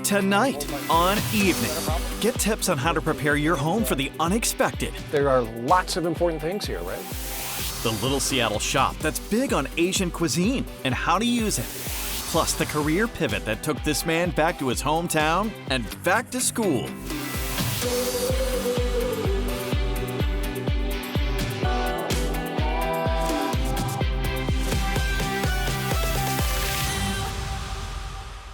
tonight on Evening. Get tips on how to prepare your home for the unexpected. There are lots of important things here, right? The Little Seattle shop that's big on Asian cuisine and how to use it. Plus the career pivot that took this man back to his hometown and back to school.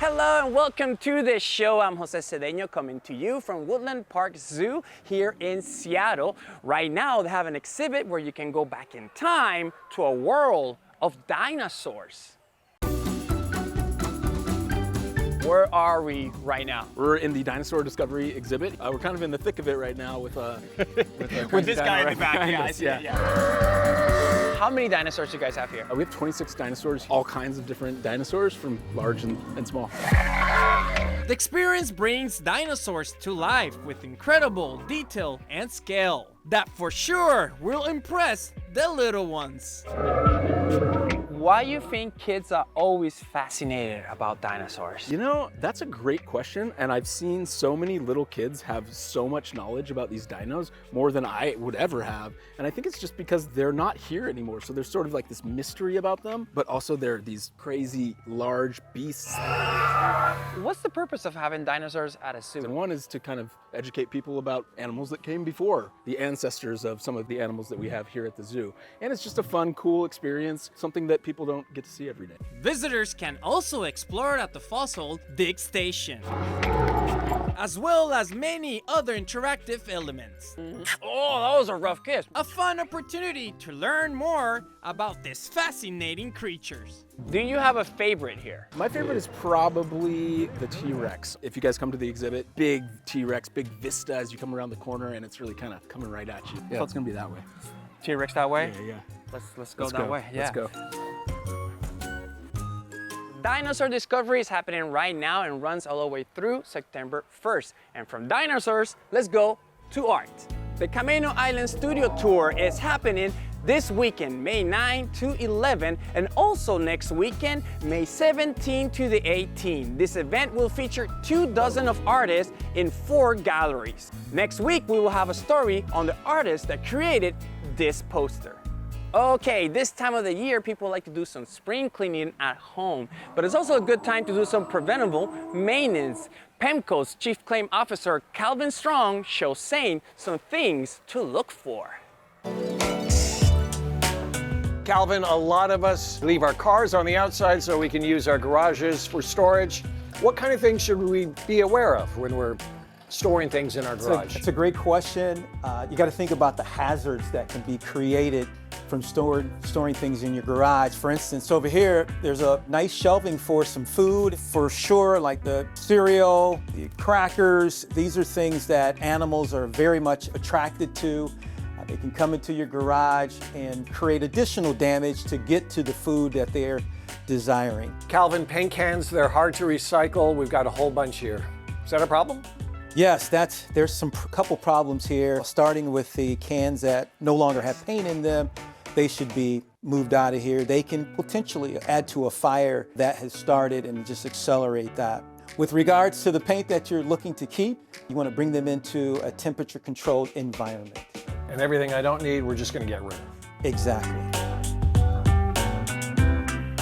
Hello and welcome to the show. I'm Jose Cedeño coming to you from Woodland Park Zoo here in Seattle. Right now they have an exhibit where you can go back in time to a world of dinosaurs. Where are we right now? We're in the Dinosaur Discovery exhibit. We're kind of in the thick of it right now with With this guy in the back. Yeah, I see it, yeah. How many dinosaurs do you guys have here? We have 26 dinosaurs, all kinds of different dinosaurs from large and small. The experience brings dinosaurs to life with incredible detail and scale that for sure will impress the little ones. Why do you think kids are always fascinated about dinosaurs? You know, that's a great question, and I've seen so many little kids have so much knowledge about these dinos, more than I would ever have, and I think it's just because they're not here anymore, so there's sort of like this mystery about them, but also they're these crazy large beasts. What's the purpose of having dinosaurs at a zoo? And one is to kind of educate people about animals that came before, the ancestors of some of the animals that we have here at the zoo. And it's just a fun, cool experience, something that people don't get to see every day. Visitors can also explore at the fossil dig station, as well as many other interactive elements. Oh, that was a rough kiss. A fun opportunity to learn more about these fascinating creatures. Do you have a favorite here? My favorite is probably the T-Rex. If you guys come to the exhibit, big T-Rex, big vista as you come around the corner, and it's really kind of coming right at you. So it's gonna be that way. T-Rex that way? Yeah. Let's go that way. Yeah. Let's go. Dinosaur Discovery is happening right now and runs all the way through September 1st. And from dinosaurs, let's go to art. The Camano Island Studio Tour is happening this weekend, May 9 to 11, and also next weekend, May 17 to the 18. This event will feature 24 of artists in 4 galleries. Next week, we will have a story on the artist that created this poster. Okay, this time of the year, people like to do some spring cleaning at home, but it's also a good time to do some preventable maintenance. PEMCO's Chief Claim Officer, Calvin Strong, shows Saint some things to look for. Calvin, a lot of us leave our cars on the outside so we can use our garages for storage. What kind of things should we be aware of when we're storing things in our garage? It's a great question. You got to think about the hazards that can be created from storing things in your garage. For instance, over here, there's a nice shelving for some food, for sure, like the cereal, the crackers. These are things that animals are very much attracted to. They can come into your garage and create additional damage to get to the food that they're desiring. Calvin, paint cans, they're hard to recycle. We've got a whole bunch here. Is that a problem? Yes, there's some couple problems here, starting with the cans that no longer have paint in them. They should be moved out of here. They can potentially add to a fire that has started and just accelerate that. With regards to the paint that you're looking to keep, you want to bring them into a temperature-controlled environment. And everything I don't need, we're just going to get rid of. Exactly.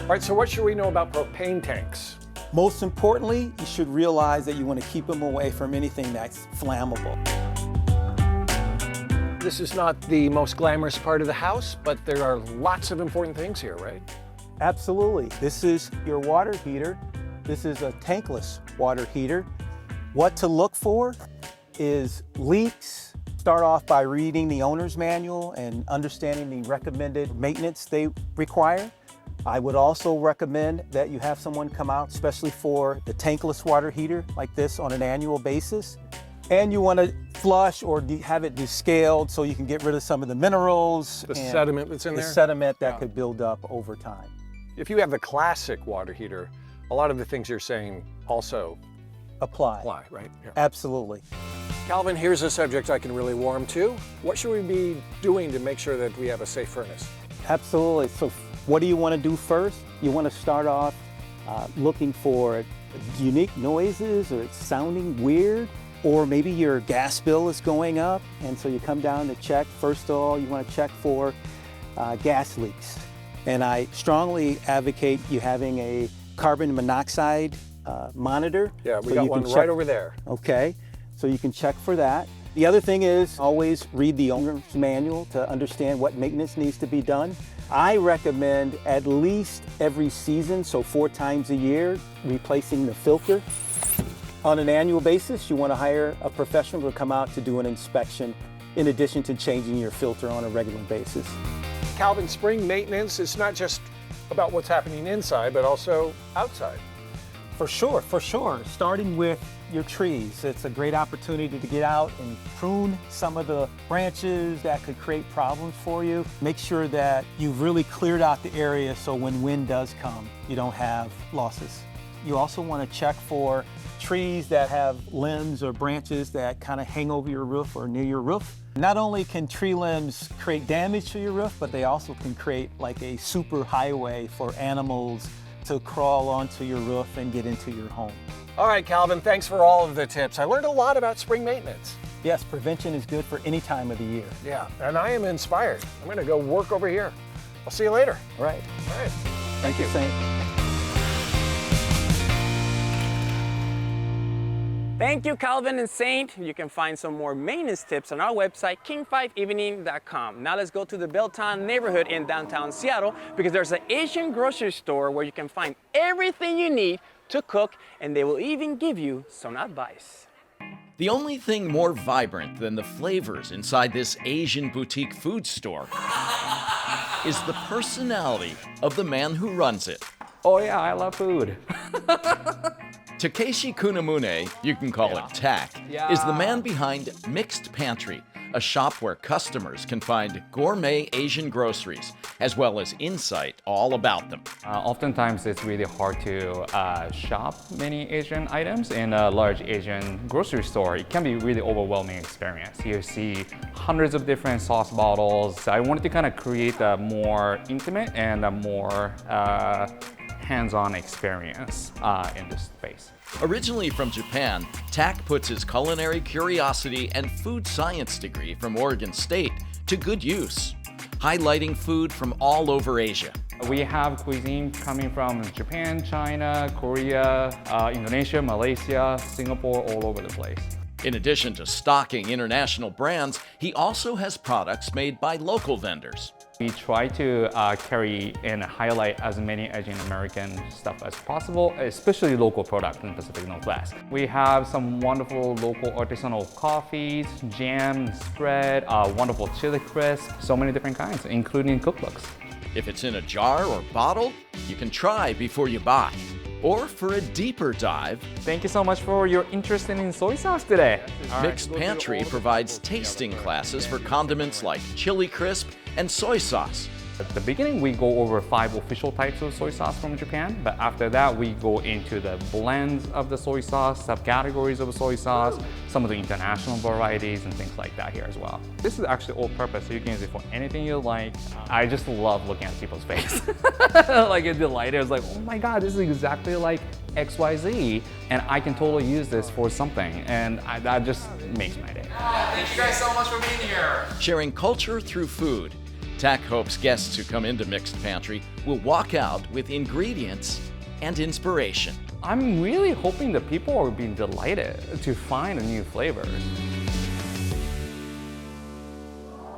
All right, so what should we know about propane tanks? Most importantly, you should realize that you want to keep them away from anything that's flammable. This is not the most glamorous part of the house, but there are lots of important things here, right? Absolutely. This is your water heater. This is a tankless water heater. What to look for is leaks. Start off by reading the owner's manual and understanding the recommended maintenance they require. I would also recommend that you have someone come out, especially for the tankless water heater like this, on an annual basis. And you want to flush or have it descaled so you can get rid of some of the minerals. The sediment that's in there? The sediment that could build up over time. If you have the classic water heater, a lot of the things you're saying also apply, right? Yeah. Absolutely. Calvin, here's a subject I can really warm to. What should we be doing to make sure that we have a safe furnace? Absolutely. So what do you want to do first? You want to start off looking for unique noises or it's sounding weird, or maybe your gas bill is going up, and so you come down to check. First of all, you want to check for gas leaks. And I strongly advocate you having a carbon monoxide monitor. Yeah, we so got you one can right check. over there. Okay, so you can check for that. The other thing is always read the owner's manual to understand what maintenance needs to be done. I recommend at least every season, so 4 times a year, replacing the filter. On an annual basis, you want to hire a professional to come out to do an inspection in addition to changing your filter on a regular basis. Calvin, spring maintenance is not just about what's happening inside, but also outside. For sure. Starting with your trees. It's a great opportunity to get out and prune some of the branches that could create problems for you. Make sure that you've really cleared out the area so when wind does come, you don't have losses. You also want to check for trees that have limbs or branches that kind of hang over your roof or near your roof. Not only can tree limbs create damage to your roof, but they also can create like a super highway for animals to crawl onto your roof and get into your home. All right, Calvin, thanks for all of the tips. I learned a lot about spring maintenance. Yes, prevention is good for any time of the year. Yeah, and I am inspired. I'm going to go work over here. I'll see you later. All right. All right. Thank you, Saint. Thank you, Calvin and Saint. You can find some more maintenance tips on our website, king5evening.com. Now let's go to the Belltown neighborhood in downtown Seattle because there's an Asian grocery store where you can find everything you need to cook, and they will even give you some advice. The only thing more vibrant than the flavors inside this Asian boutique food store is the personality of the man who runs it. Oh yeah, I love food. Takeshi Kunamune, you can call it Tak, is the man behind Mixed Pantry, a shop where customers can find gourmet Asian groceries, as well as insight all about them. Oftentimes it's really hard to shop many Asian items in a large Asian grocery store. It can be a really overwhelming experience. You see hundreds of different sauce bottles. I wanted to kind of create a more intimate and a more hands-on experience in this space. Originally from Japan, Tak puts his culinary curiosity and food science degree from Oregon State to good use, highlighting food from all over Asia. We have cuisine coming from Japan, China, Korea, Indonesia, Malaysia, Singapore, all over the place. In addition to stocking international brands, he also has products made by local vendors. We try to carry and highlight as many Asian American stuff as possible, especially local products in the Pacific Northwest. We have some wonderful local artisanal coffees, jam, spread, wonderful chili crisp, so many different kinds, including cookbooks. If it's in a jar or bottle, you can try before you buy. Or for a deeper dive, Thank you so much for your interest in soy sauce today. Mixed Pantry provides tasting classes for condiments like chili crisp and soy sauce. At the beginning, we go over 5 official types of soy sauce from Japan, but after that, we go into the blends of the soy sauce, subcategories of soy sauce, some of the international varieties and things like that here as well. This is actually all-purpose, so you can use it for anything you like. I just love looking at people's face. Like it's delighted. It's like, oh my God, this is exactly like XYZ, and I can totally use this for something, and that just makes my day. Thank you guys so much for being here. Sharing culture through food, Tak hopes guests who come into Mixed Pantry will walk out with ingredients and inspiration. I'm really hoping that people are being delighted to find new flavors.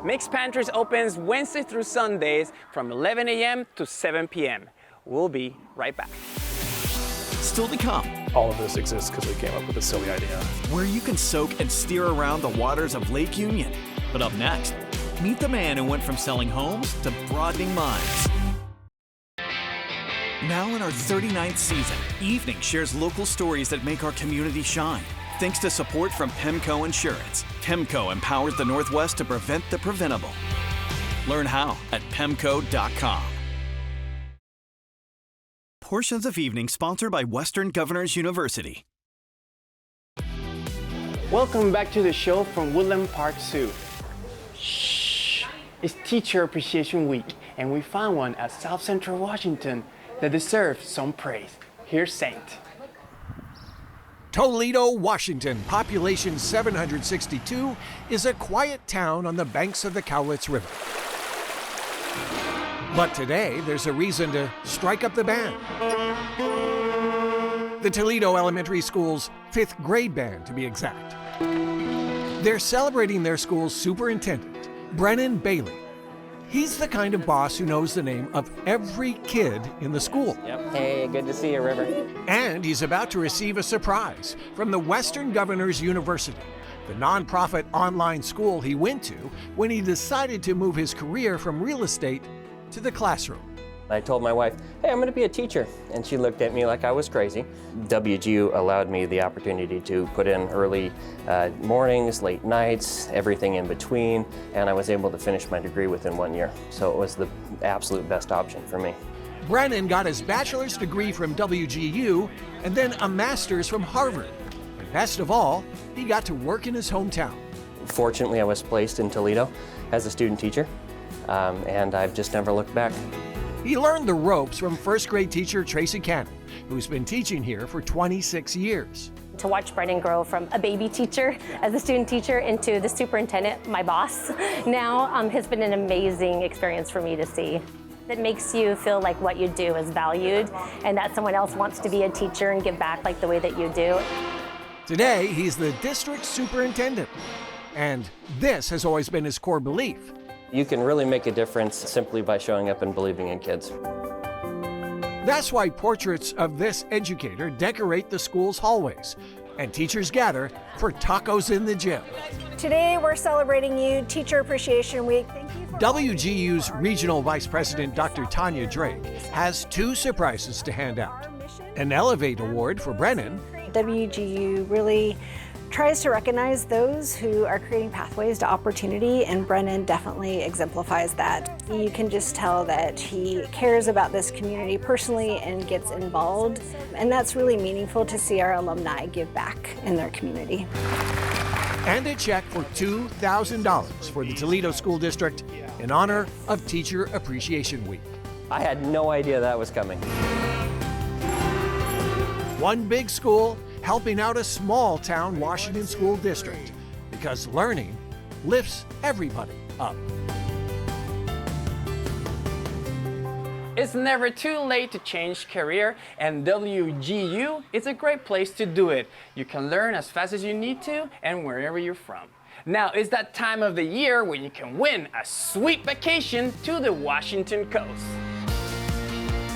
Mixed Pantries opens Wednesday through Sundays from 11 a.m. to 7 p.m. We'll be right back. Still to come, All of this exists because we came up with a silly idea. where you can soak and steer around the waters of Lake Union. But up next, meet the man who went from selling homes to broadening minds. Now in our 39th season, Evening shares local stories that make our community shine. Thanks to support from Pemco Insurance. Pemco empowers the Northwest to prevent the preventable. Learn how at pemco.com. Portions of Evening sponsored by Western Governors University. Welcome back to the show from Woodland Park Zoo. Shh! It's Teacher Appreciation Week, and we found one at South Central Washington that deserves some praise. Here's Saint. Toledo, Washington, population 762, is a quiet town on the banks of the Cowlitz River. But today, there's a reason to strike up the band. The Toledo Elementary School's 5th grade band, to be exact. They're celebrating their school's superintendent, Brennan Bailey. He's the kind of boss who knows the name of every kid in the school. Yep. Hey, good to see you, River. And he's about to receive a surprise from the Western Governors University, the nonprofit online school he went to when he decided to move his career from real estate to the classroom. I told my wife, hey, I'm going to be a teacher. And she looked at me like I was crazy. WGU allowed me the opportunity to put in early mornings, late nights, everything in between, and I was able to finish my degree within 1 year. So it was the absolute best option for me. Brennan got his bachelor's degree from WGU and then a master's from Harvard. And best of all, he got to work in his hometown. Fortunately, I was placed in Toledo as a student teacher, and I've just never looked back. He learned the ropes from 1st grade teacher Tracy Cannon, who's been teaching here for 26 years. To watch Brennan grow from a baby teacher as a student teacher into the superintendent, my boss, now has been an amazing experience for me to see. That makes you feel like what you do is valued and that someone else wants to be a teacher and give back like the way that you do. Today, he's the district superintendent, and this has always been his core belief. You can really make a difference simply by showing up and believing in kids. That's why portraits of this educator decorate the school's hallways, and teachers gather for tacos in the gym. Today we're celebrating you Teacher Appreciation Week. Thank you for WGU's Regional Vice President Dr. Tanya Drake has 2 surprises to hand out. An Elevate Award for Brennan. WGU really tries to recognize those who are creating pathways to opportunity, and Brennan definitely exemplifies that. You can just tell that he cares about this community personally and gets involved, and that's really meaningful to see our alumni give back in their community. And a check for $2,000 for the Toledo School District in honor of Teacher Appreciation Week. I had no idea that was coming. One big school helping out a small town Washington school district, because learning lifts everybody up. It's never too late to change career, and WGU is a great place to do it. You can learn as fast as you need to and wherever you're from. Now it's that time of the year when you can win a sweet vacation to the Washington coast.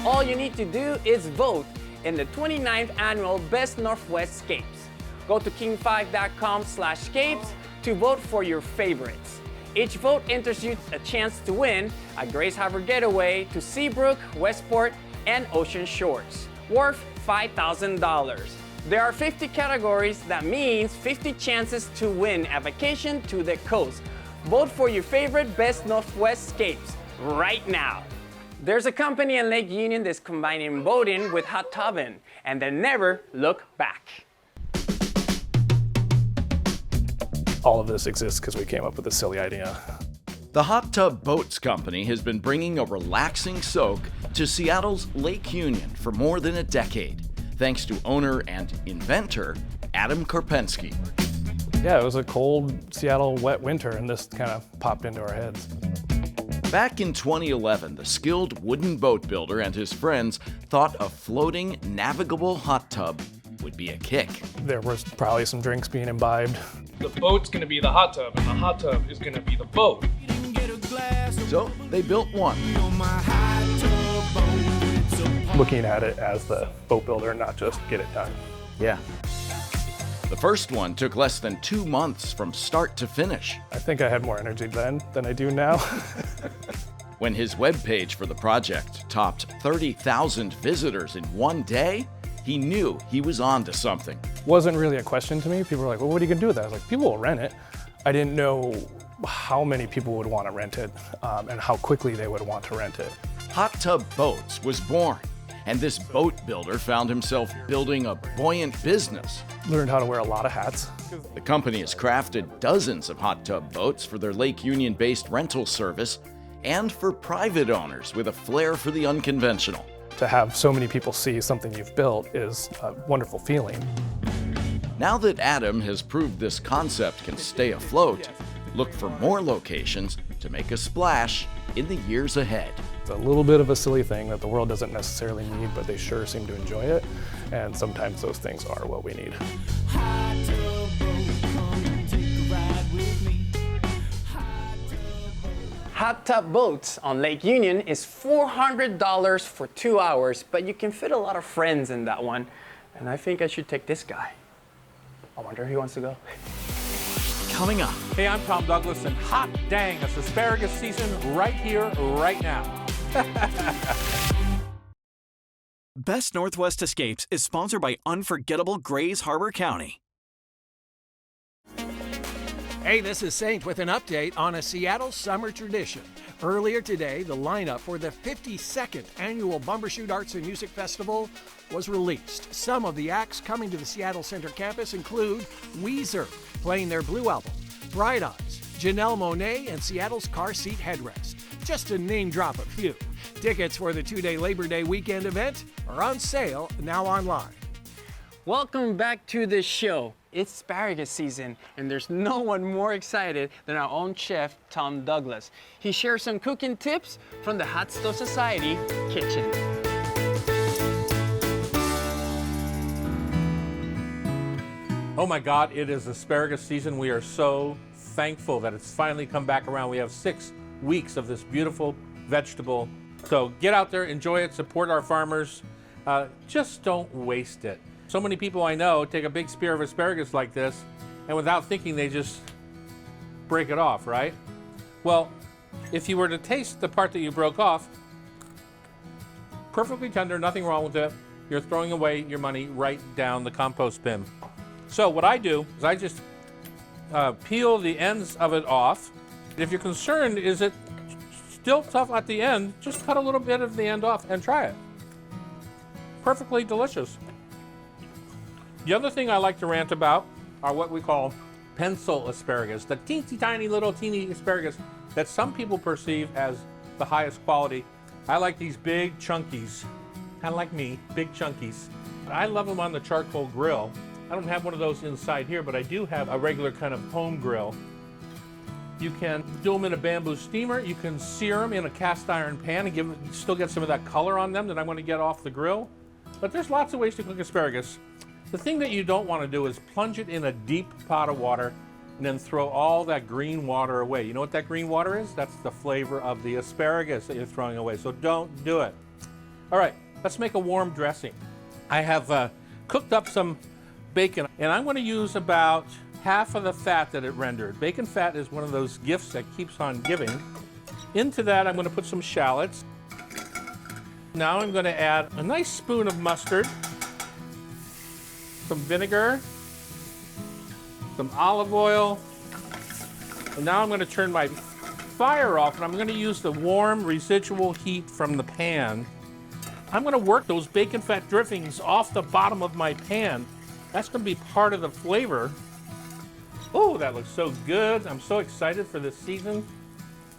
All you need to do is vote in the 29th annual Best Northwest Scapes. Go to king5.com/scapes to vote for your favorites. Each vote enters you a chance to win a Grace Harbor getaway to Seabrook, Westport, and Ocean Shores, worth $5,000. There are 50 categories, that means 50 chances to win a vacation to the coast. Vote for your favorite Best Northwest Scapes right now. There's a company in Lake Union that's combining boating with hot tubbing, and they never look back. All of this exists because we came up with this silly idea. The Hot Tub Boats Company has been bringing a relaxing soak to Seattle's Lake Union for more than a decade, thanks to owner and inventor Adam Karpensky. Yeah, it was a cold Seattle wet winter, and this kind of popped into our heads. Back in 2011, the skilled wooden boat builder and his friends thought a floating, navigable hot tub would be a kick. There was probably some drinks being imbibed. The boat's gonna be the hot tub, and the hot tub is gonna be the boat. So they built one. Looking at it as the boat builder, not just get it done. Yeah. The first one took less than 2 months from start to finish. I think I had more energy then than I do now. When his webpage for the project topped 30,000 visitors in one day, he knew he was onto something. Wasn't really a question to me. People were like, well, what are you gonna do with that? I was like, people will rent it. I didn't know how many people would want to rent it and how quickly they would want to rent it. Hot Tub Boats was born, and this boat builder found himself building a buoyant business. Learned how to wear a lot of hats. The company has crafted dozens of hot tub boats for their Lake Union-based rental service and for private owners with a flair for the unconventional. To have so many people see something you've built is a wonderful feeling. Now that Adam has proved this concept can stay afloat, look for more locations to make a splash in the years ahead. It's a little bit of a silly thing that the world doesn't necessarily need, but they sure seem to enjoy it. And sometimes those things are what we need. Hot tub boats on Lake Union is $400 for 2 hours, but you can fit a lot of friends in that one. And I think I should take this guy. I wonder if he wants to go. Coming up. Hey, I'm Tom Douglas, and hot dang, it's asparagus season right here, right now. Best Northwest Escapes is sponsored by unforgettable Grays Harbor County. Hey, this is Saint with an update on a Seattle summer tradition. Earlier today, the lineup for the 52nd annual Bumbershoot Arts and Music Festival was released. Some of the acts coming to the Seattle Center campus include Weezer, playing their Blue album, Bright Eyes, Janelle Monáe, and Seattle's Car Seat Headrest, just to name drop a few. Tickets for the two-day Labor Day weekend event are on sale now online. Welcome back to the show. It's asparagus season, and there's no one more excited than our own chef, Tom Douglas. He shares some cooking tips from the Hot Stove Society kitchen. Oh my God, it is asparagus season. We are so thankful that it's finally come back around. We have 6 weeks of this beautiful vegetable. So get out there, enjoy it, support our farmers. Just don't waste it. So many people I know take a big spear of asparagus like this, and without thinking, they just break it off, right? Well, if you were to taste the part that you broke off, perfectly tender, nothing wrong with it. You're throwing away your money right down the compost bin. So what I do is I just peel the ends of it off. If you're concerned, is it still tough at the end, just cut a little bit of the end off and try it. Perfectly delicious. The other thing I like to rant about are what we call pencil asparagus, the teensy tiny little teeny asparagus that some people perceive as the highest quality. I like these big chunkies, kind of like me, big chunkies. I love them on the charcoal grill. I don't have one of those inside here, but I do have a regular kind of home grill. You can do them in a bamboo steamer. You can sear them in a cast iron pan and still get some of that color on them that I want to get off the grill. But there's lots of ways to cook asparagus. The thing that you don't want to do is plunge it in a deep pot of water and then throw all that green water away. You know what that green water is? That's the flavor of the asparagus that you're throwing away, so don't do it. All right, let's make a warm dressing. I have cooked up some bacon, and I'm going to use about half of the fat that it rendered. Bacon fat is one of those gifts that keeps on giving. Into that, I'm going to put some shallots. Now I'm going to add a nice spoon of mustard, some vinegar, some olive oil, and now I'm going to turn my fire off, and I'm going to use the warm residual heat from the pan. I'm going to work those bacon fat drippings off the bottom of my pan. That's going to be part of the flavor. Oh, that looks so good. I'm so excited for this season.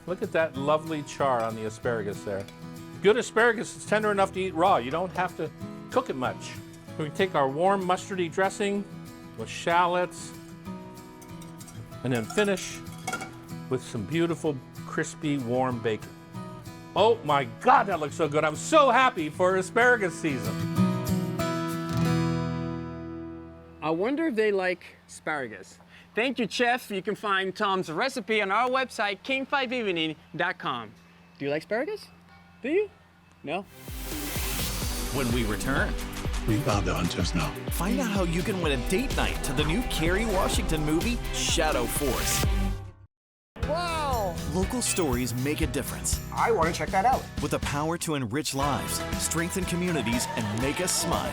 Look at that lovely char on the asparagus there. Good asparagus is tender enough to eat raw. You don't have to cook it much. We take our warm mustardy dressing with shallots and then finish with some beautiful, crispy, warm bacon. Oh my God, that looks so good. I'm so happy for asparagus season. I wonder if they like asparagus. Thank you, Chef. You can find Tom's recipe on our website, king5evening.com. Do you like asparagus? Do you? No? When we return, we found the hunters now. Find out how you can win a date night to the new Kerry Washington movie, Shadow Force. Wow! Local stories make a difference. I want to check that out. With the power to enrich lives, strengthen communities, and make us smile.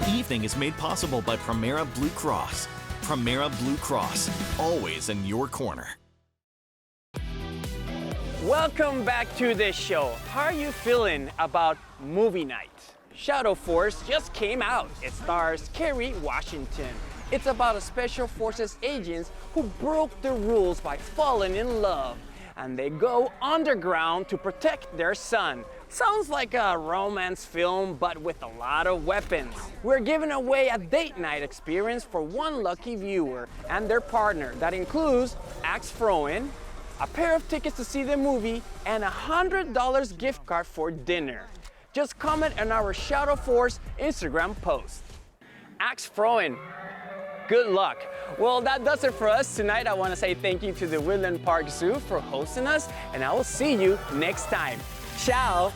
Evening is made possible by Primera Blue Cross. Primera Blue Cross, always in your corner. Welcome back to the show. How are you feeling about movie night? Shadow Force just came out. It stars Kerry Washington. It's about a special forces agent who broke the rules by falling in love. and they go underground to protect their son. Sounds like a romance film, but with a lot of weapons. We're giving away a date night experience for one lucky viewer and their partner. That includes axe throwing, a pair of tickets to see the movie, and a $100 gift card for dinner. Just comment on our Shadow Force Instagram post. Axe throwing. Good luck. Well, that does it for us tonight. I want to say thank you to the Woodland Park Zoo for hosting us, and I will see you next time. Ciao.